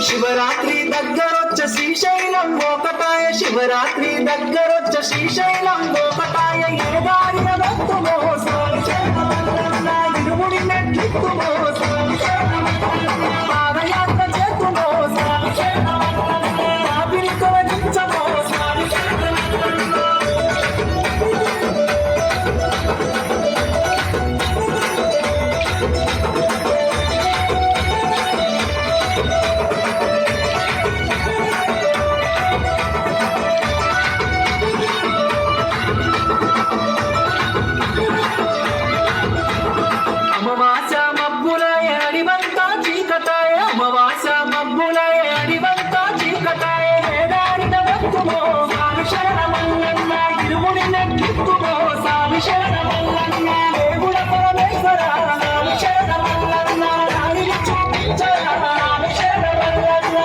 శివరాత్రి దగ్గరొచ్చ శ్రీశైలం ఒకటాయ, శివరాత్రి దగ్గరొచ్చ శ్రీశైలం ఒకటాయ. ఏ దారిన భక్తుమో స్వామి శరణమల్లన్న, ఇరుముడి మెట్లెక్కుమో స్వామి శరణమల్లన్న, పాదయాత్ర చేతుమో స్వామి శరణమల్లన్న, పాపిని తొలగించమో స్వామి శరణమల్లన్న. అమావాస మబ్బులై అడివంతా చీకటాయ, ఏ దారిన భక్తుమో స్వామి శరణమల్లన్న, ఇరుముడి మెట్లెక్కుమో స్వామి శరణమల్లన్న, దేవుడ పరమేశ్వర స్వామి శరణమల్లన్న, దారిని చూపించరా స్వామి శరణమల్లన్న.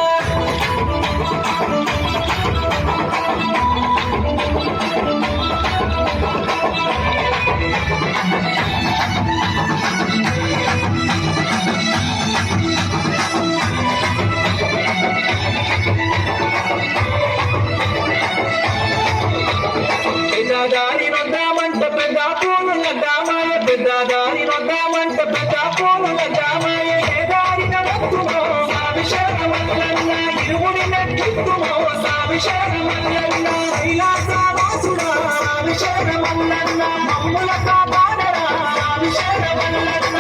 పెద్దదారి వద్దామంట పెద్ద పూలుల దామాయ, పెద్దదారి వద్దామంట పెద్ద పూలుల దామాయ. ఏ దారిన భక్తుమో స్వామి శరణమల్లన్న, ఇరుముడి మెట్లెక్కుమో స్వామి శరణమల్లన్న, కైలాసవాసుడా స్వామి శరణమల్లన్న, మమ్ముల కాపాడరా స్వామి శరణమల్లన్న.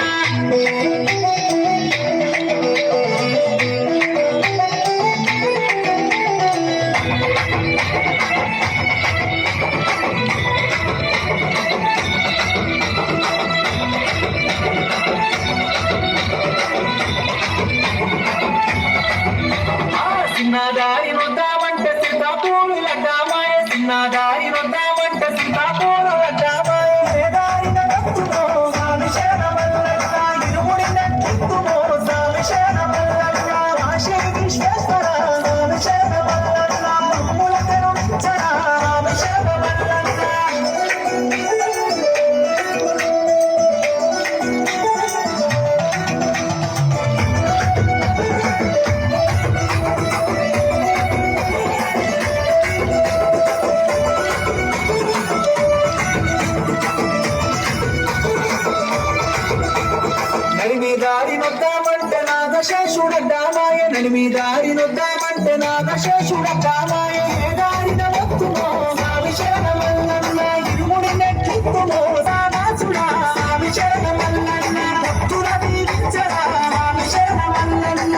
చిన్నదారి వద్దామంటే సీతాపూలుల దామాయ, చిన్నదారి వద్దామంటే సీతాపూలుల దామాయ. ఏ దారిన భక్తుమో స్వామి శరణమల్లన్న, ఇరుముడి మెట్లెక్కుమో స్వామి శరణమల్లన్న, కాశీ విశ్వేశ్వర స్వామి శరణమల్లన్న, మమ్ముల కరుణించరా స్వామి శరణమల్లన్న. నడిమిదారి నొద్దామంటే నాగశేషుడడ్డామాయ, నడిమిదారి నొద్దామంటే నాగశేషుడడ్డామాయ. ఏ దారిన భక్తుమో స్వామి శరణమల్లన్న, ఇరుముడి మెట్లెక్కుమో సానాసుడా స్వామి శరణమల్లన్న, భక్తుల దీవించరా స్వామి శరణమల్లన్న.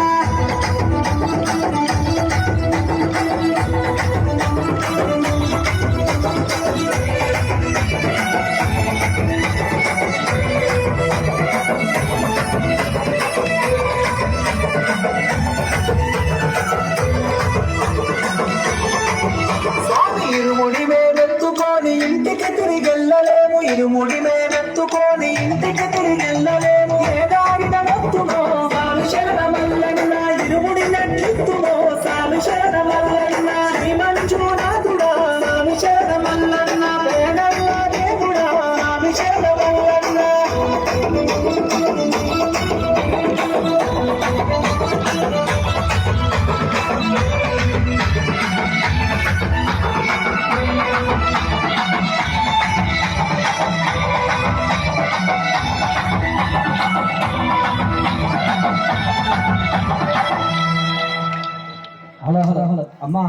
ఇరుముడి మేమెత్తుకొని ఇంటికి తిరిగెళ్ళలేము, ఇరుముడి మేమెత్తుకొని ఇంటికి తిరిగెళ్ళలేము. ఏ దారిన భక్తుమో స్వామి శరణమల్లన్న, ఇరుముడి మెట్లెక్కుమో స్వామి శరణమల్లన్న, శ్రీమంజునాథుడా స్వామి శరణమల్లన్న, పేదల్ల దేవుడా స్వామి శరణమల్లన్న. హలో హలో హలో అమ్మా.